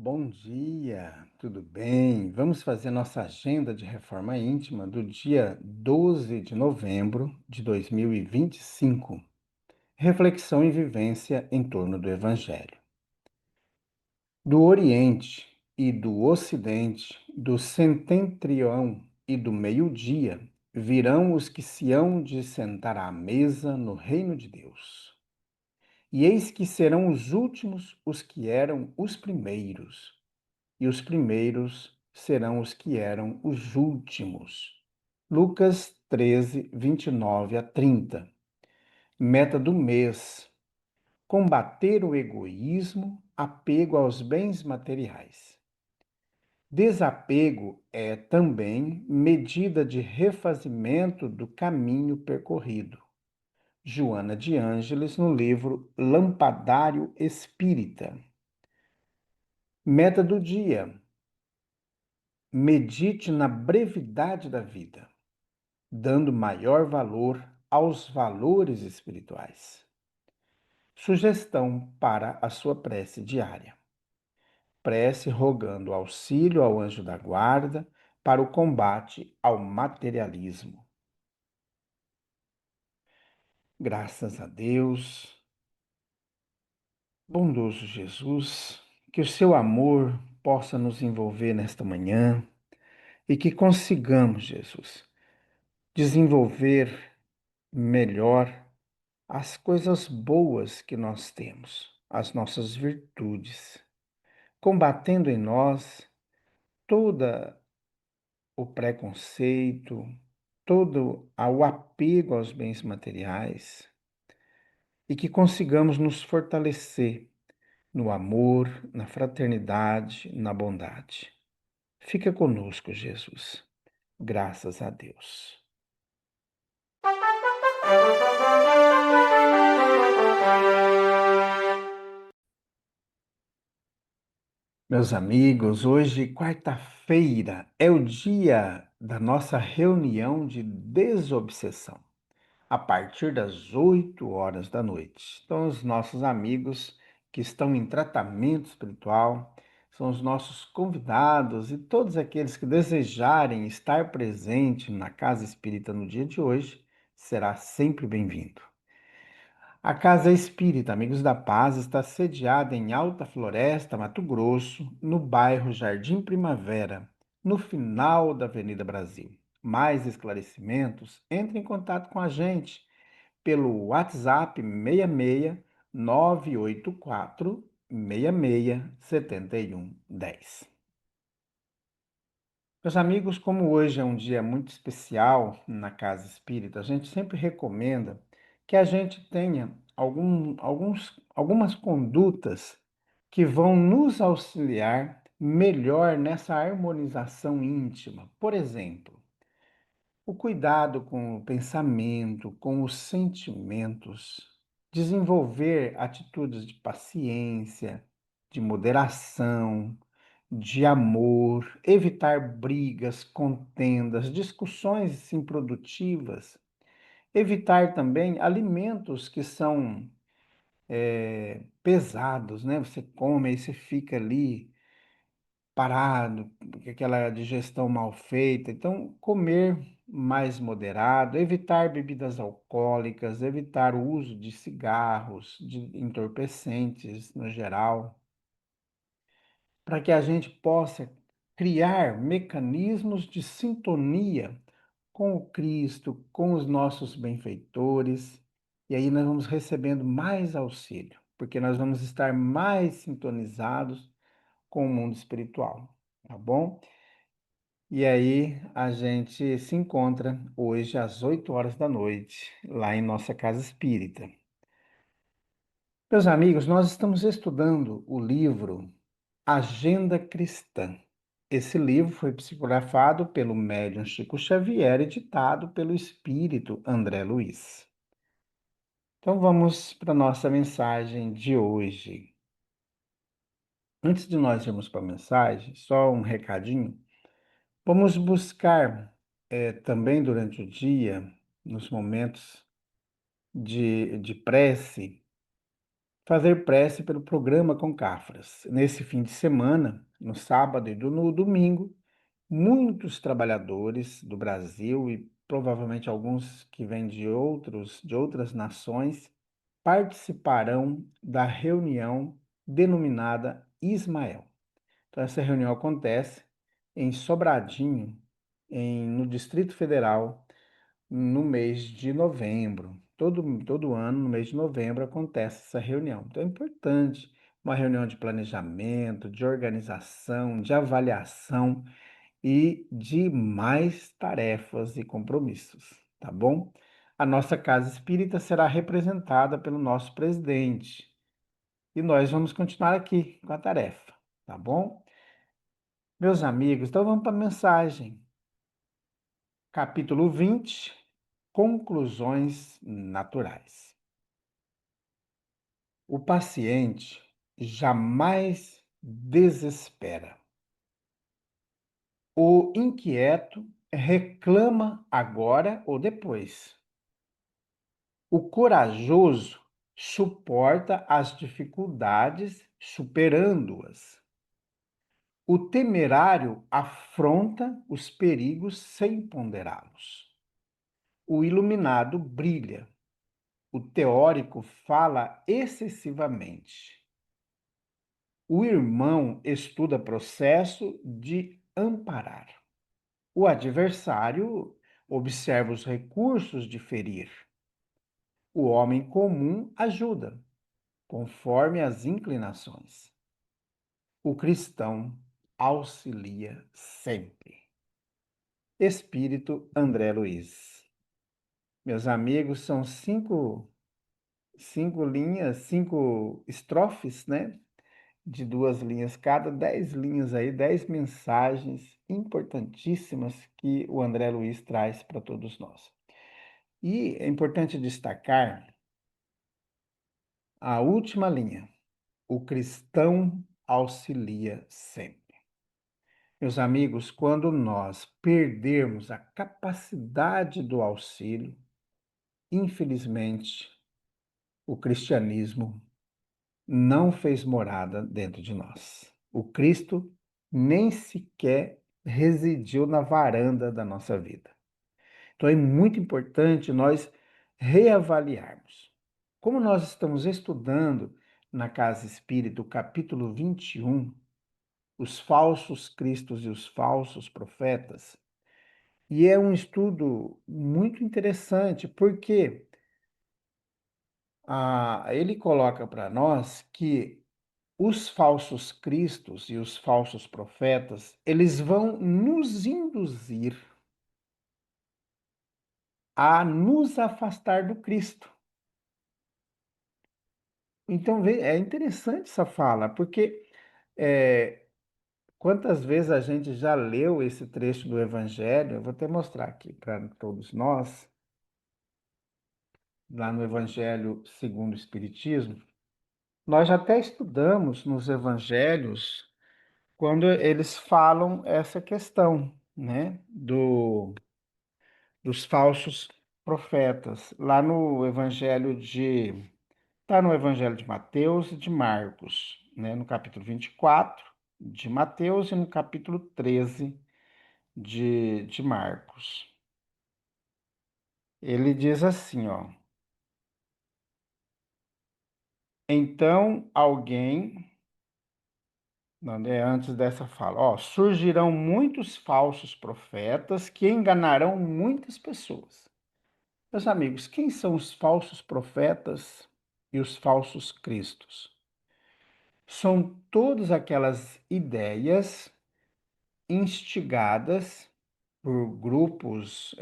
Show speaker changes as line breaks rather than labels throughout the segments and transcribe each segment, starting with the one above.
Bom dia, tudo bem? Vamos fazer nossa agenda de reforma íntima do dia 12 de novembro de 2025. Reflexão e vivência em torno do Evangelho. Do Oriente e do Ocidente, do setentrião e do meio-dia, virão os que se hão de sentar à mesa no reino de Deus. E eis que serão os últimos os que eram os primeiros e os primeiros serão os que eram os últimos. Lucas 13, 29 a 30. Meta do mês: combater o egoísmo, apego aos bens materiais. Desapego é também medida de refazimento do caminho percorrido. Joana de Ângeles, no livro Lampadário Espírita. Meta do dia: medite na brevidade da vida, dando maior valor aos valores espirituais. Sugestão para a sua prece diária: prece rogando auxílio ao anjo da guarda para o combate ao materialismo. Graças a Deus, bondoso Jesus, que o seu amor possa nos envolver nesta manhã e que consigamos, Jesus, desenvolver melhor as coisas boas que nós temos, as nossas virtudes, combatendo em nós todo o preconceito, todo o apego aos bens materiais e que consigamos nos fortalecer no amor, na fraternidade, na bondade. Fica conosco, Jesus. Graças a Deus. Meus amigos, hoje, quarta-feira, é o dia da nossa reunião de desobsessão, a partir das 8 horas da noite. Então, os nossos amigos que estão em tratamento espiritual, são os nossos convidados e todos aqueles que desejarem estar presente na Casa Espírita no dia de hoje, será sempre bem-vindo. A Casa Espírita Amigos da Paz está sediada em Alta Floresta, Mato Grosso, no bairro Jardim Primavera, no final da Avenida Brasil. Mais esclarecimentos, entre em contato com a gente pelo WhatsApp 66 984 66 7110. Meus amigos, como hoje é um dia muito especial na Casa Espírita, a gente sempre recomenda que a gente tenha algumas condutas que vão nos auxiliar melhor nessa harmonização íntima. Por exemplo, o cuidado com o pensamento, com os sentimentos, desenvolver atitudes de paciência, de moderação, de amor, evitar brigas, contendas, discussões improdutivas, evitar também alimentos que são pesados, né? Você come e você fica ali parado, com aquela digestão mal feita. Então, comer mais moderado, evitar bebidas alcoólicas, evitar o uso de cigarros, de entorpecentes no geral, para que a gente possa criar mecanismos de sintonia com o Cristo, com os nossos benfeitores, e aí nós vamos recebendo mais auxílio, porque nós vamos estar mais sintonizados com o mundo espiritual, tá bom? E aí a gente se encontra hoje às 8 horas da noite, lá em nossa casa espírita. Meus amigos, nós estamos estudando o livro Agenda Cristã. Esse livro foi psicografado pelo médium Chico Xavier e ditado pelo espírito André Luiz. Então vamos para a nossa mensagem de hoje. Antes de nós irmos para a mensagem, só um recadinho. Vamos buscar também durante o dia, nos momentos de prece, fazer prece pelo programa Concafras. Nesse fim de semana, no sábado e no domingo, muitos trabalhadores do Brasil e provavelmente alguns que vêm de outras nações participarão da reunião denominada Ismael. Então, essa reunião acontece em Sobradinho, no Distrito Federal, no mês de novembro. Todo ano, no mês de novembro, acontece essa reunião. Então, é importante uma reunião de planejamento, de organização, de avaliação e de mais tarefas e compromissos, tá bom? A nossa casa espírita será representada pelo nosso presidente e nós vamos continuar aqui com a tarefa, tá bom? Meus amigos, então vamos para a mensagem. Capítulo 20, conclusões naturais. O paciente jamais desespera. O inquieto reclama agora ou depois. O corajoso suporta as dificuldades superando-as. O temerário afronta os perigos sem ponderá-los. O iluminado brilha. O teórico fala excessivamente. O irmão estuda processo de amparar. O adversário observa os recursos de ferir. O homem comum ajuda, conforme as inclinações. O cristão auxilia sempre. Espírito André Luiz. Meus amigos, são cinco linhas, cinco estrofes, né? De 2 linhas cada, 10 linhas aí, 10 mensagens importantíssimas que o André Luiz traz para todos nós. E é importante destacar a última linha: o cristão auxilia sempre. Meus amigos, quando nós perdermos a capacidade do auxílio, infelizmente, o cristianismo não fez morada dentro de nós. O Cristo nem sequer residiu na varanda da nossa vida. Então é muito importante nós reavaliarmos. Como nós estamos estudando na Casa Espírita, o capítulo 21, os falsos cristos e os falsos profetas, e é um estudo muito interessante, porque ele coloca para nós que os falsos cristos e os falsos profetas, eles vão nos induzir a nos afastar do Cristo. Então, é interessante essa fala, porque quantas vezes a gente já leu esse trecho do Evangelho, eu vou até mostrar aqui para todos nós, lá no Evangelho segundo o Espiritismo, nós já até estudamos nos Evangelhos quando eles falam essa questão, né, dos falsos profetas, lá no Evangelho está no Evangelho de Mateus e de Marcos, né, no capítulo 24 de Mateus e no capítulo 13 de Marcos. Ele diz assim, ó: então alguém, não, é antes dessa fala, ó, surgirão muitos falsos profetas que enganarão muitas pessoas. Meus amigos, quem são os falsos profetas e os falsos cristos? São todas aquelas ideias instigadas por grupos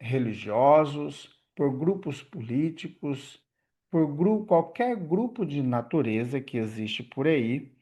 religiosos, por grupos políticos, qualquer grupo de natureza que existe por aí,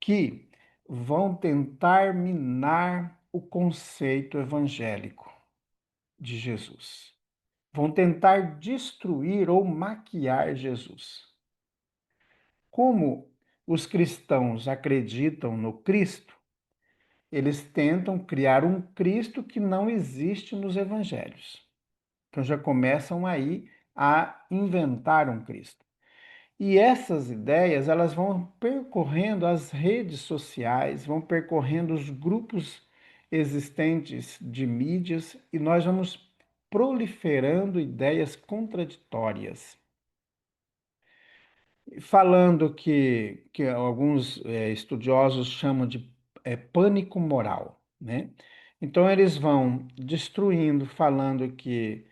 que vão tentar minar o conceito evangélico de Jesus. Vão tentar destruir ou maquiar Jesus. Como os cristãos acreditam no Cristo, eles tentam criar um Cristo que não existe nos evangelhos. Então já começam aí a inventar um Cristo. E essas ideias, elas vão percorrendo as redes sociais, vão percorrendo os grupos existentes de mídias e nós vamos proliferando ideias contraditórias, falando que alguns estudiosos chamam de pânico moral, né? Então eles vão destruindo, falando que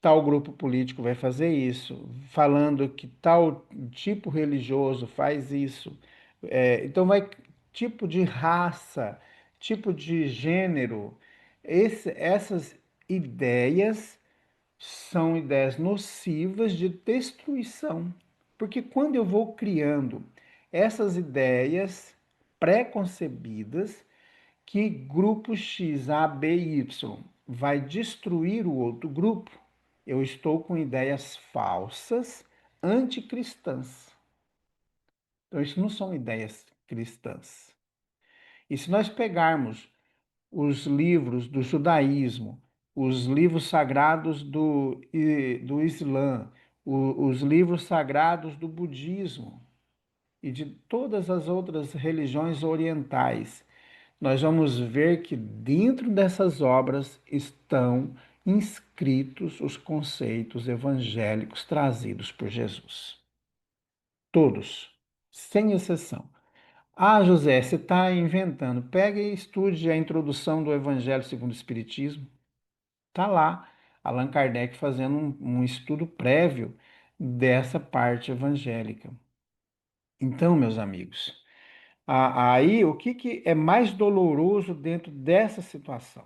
tal grupo político vai fazer isso, falando que tal tipo religioso faz isso. Então, vai tipo de raça, tipo de gênero. Essas ideias são ideias nocivas de destruição. Porque quando eu vou criando essas ideias pré-concebidas, que grupo X, A, B, Y vai destruir o outro grupo, eu estou com ideias falsas anticristãs. Então, isso não são ideias cristãs. E se nós pegarmos os livros do judaísmo, os livros sagrados do Islã, os livros sagrados do budismo e de todas as outras religiões orientais, nós vamos ver que dentro dessas obras estão inscritos os conceitos evangélicos trazidos por Jesus. Todos, sem exceção. Ah, José, você está inventando. Pega e estude a introdução do Evangelho segundo o Espiritismo. Está lá, Allan Kardec fazendo um estudo prévio dessa parte evangélica. Então, meus amigos, aí o que é mais doloroso dentro dessa situação?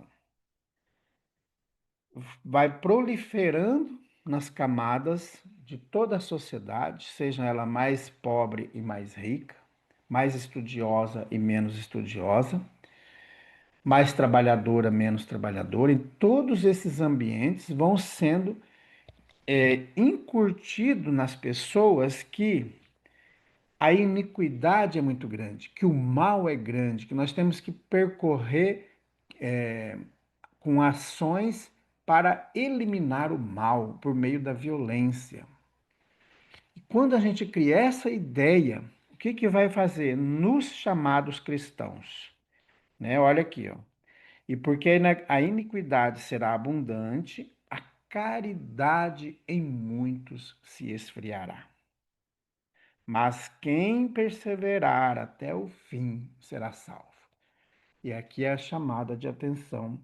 Vai proliferando nas camadas de toda a sociedade, seja ela mais pobre e mais rica, mais estudiosa e menos estudiosa, mais trabalhadora, menos trabalhadora, em todos esses ambientes vão sendo incutido nas pessoas que a iniquidade é muito grande, que o mal é grande, que nós temos que percorrer com ações para eliminar o mal por meio da violência. E quando a gente cria essa ideia, o que que vai fazer nos chamados cristãos? Né? Olha aqui, ó. E porque a iniquidade será abundante, a caridade em muitos se esfriará. Mas quem perseverar até o fim será salvo. E aqui é a chamada de atenção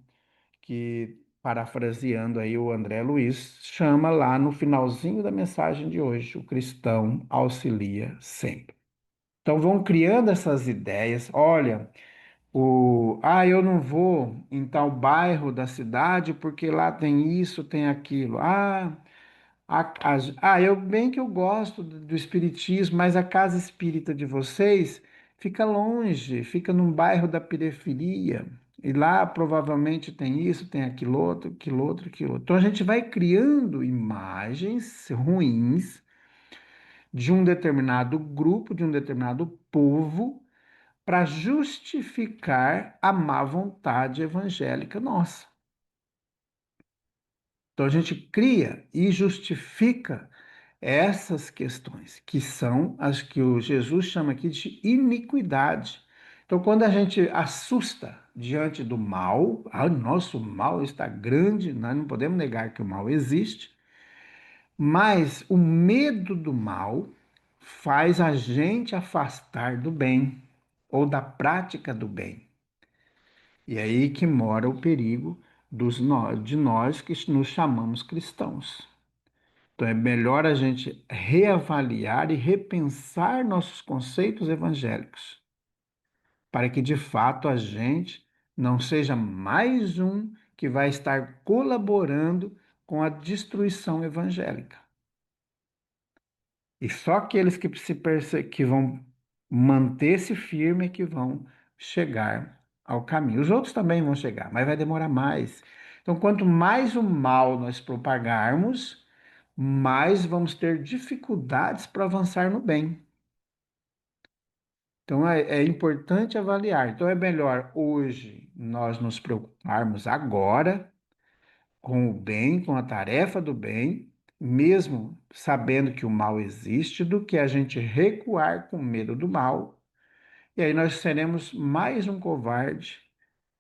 que, parafraseando aí o André Luiz, chama lá no finalzinho da mensagem de hoje: o cristão auxilia sempre. Então vão criando essas ideias. Olha, eu não vou em tal bairro da cidade porque lá tem isso, tem aquilo. Eu bem que eu gosto do espiritismo, mas a casa espírita de vocês fica longe, fica num bairro da periferia. E lá provavelmente tem isso, tem aquilo outro, aquilo outro, aquilo outro. Então a gente vai criando imagens ruins de um determinado grupo, de um determinado povo, para justificar a má vontade evangélica nossa. Então a gente cria e justifica essas questões, que são as que o Jesus chama aqui de iniquidade. Então, quando a gente assusta diante do mal, nosso mal está grande, nós não podemos negar que o mal existe, mas o medo do mal faz a gente afastar do bem ou da prática do bem. E é aí que mora o perigo de nós que nos chamamos cristãos. Então é melhor a gente reavaliar e repensar nossos conceitos evangélicos, para que de fato a gente não seja mais um que vai estar colaborando com a destruição evangélica. E só aqueles que vão manter-se firme que vão chegar ao caminho. Os outros também vão chegar, mas vai demorar mais. Então, quanto mais o mal nós propagarmos, mais vamos ter dificuldades para avançar no bem. Então, é importante avaliar. Então, é melhor hoje nós nos preocuparmos agora com o bem, com a tarefa do bem, mesmo sabendo que o mal existe, do que a gente recuar com medo do mal. E aí nós seremos mais um covarde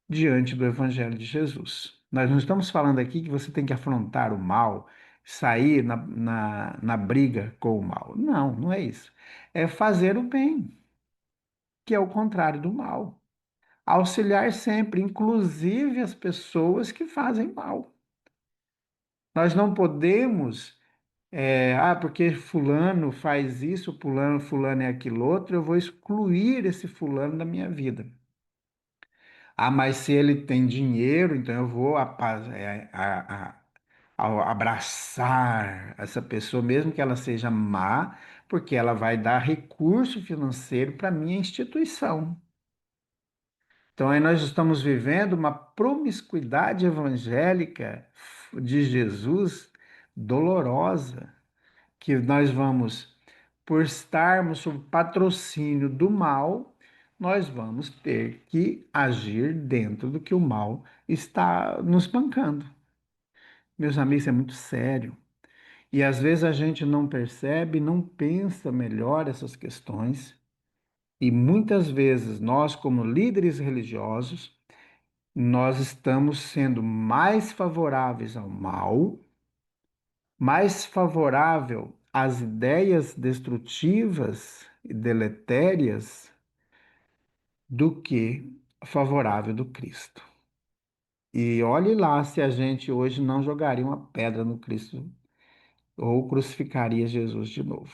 diante do Evangelho de Jesus. Nós não estamos falando aqui que você tem que afrontar o mal, sair na briga com o mal. Não, não é isso. É fazer o bem, que é o contrário do mal. Auxiliar sempre, inclusive as pessoas que fazem mal. Nós não podemos, porque fulano faz isso, fulano é aquilo outro, eu vou excluir esse fulano da minha vida. Ah, mas se ele tem dinheiro, então eu vou ao abraçar essa pessoa, mesmo que ela seja má, porque ela vai dar recurso financeiro para a minha instituição. Então, aí nós estamos vivendo uma promiscuidade evangélica de Jesus dolorosa, que nós vamos, por estarmos sob patrocínio do mal, nós vamos ter que agir dentro do que o mal está nos bancando. Meus amigos, é muito sério. E às vezes a gente não percebe, não pensa melhor essas questões. E muitas vezes nós, como líderes religiosos, nós estamos sendo mais favoráveis ao mal, mais favorável às ideias destrutivas e deletérias do que favorável do Cristo. E olhe lá se a gente hoje não jogaria uma pedra no Cristo ou crucificaria Jesus de novo.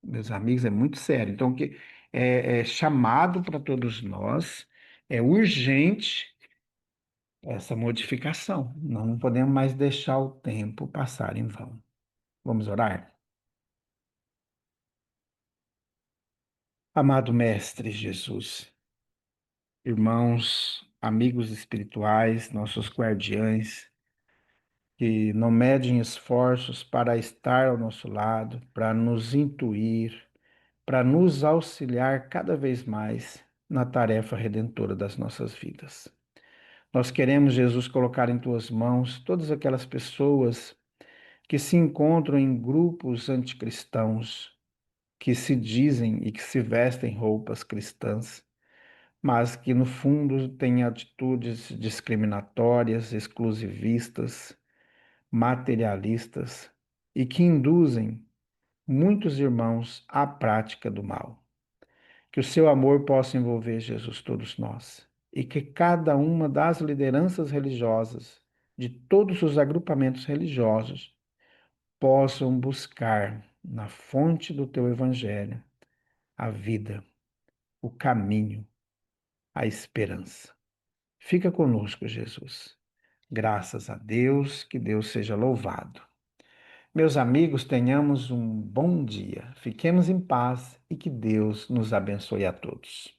Meus amigos, é muito sério. Então, que é chamado para todos nós, é urgente essa modificação. Não podemos mais deixar o tempo passar em vão. Vamos orar? Amado Mestre Jesus, irmãos, amigos espirituais, nossos guardiães, que não medem esforços para estar ao nosso lado, para nos intuir, para nos auxiliar cada vez mais na tarefa redentora das nossas vidas. Nós queremos, Jesus, colocar em tuas mãos todas aquelas pessoas que se encontram em grupos anticristãos, que se dizem e que se vestem roupas cristãs, mas que no fundo têm atitudes discriminatórias, exclusivistas, materialistas e que induzem muitos irmãos à prática do mal. Que o seu amor possa envolver, Jesus, todos nós, e que cada uma das lideranças religiosas, de todos os agrupamentos religiosos, possam buscar na fonte do teu evangelho a vida, o caminho, a esperança. Fica conosco, Jesus. Graças a Deus, que Deus seja louvado. Meus amigos, tenhamos um bom dia, fiquemos em paz e que Deus nos abençoe a todos.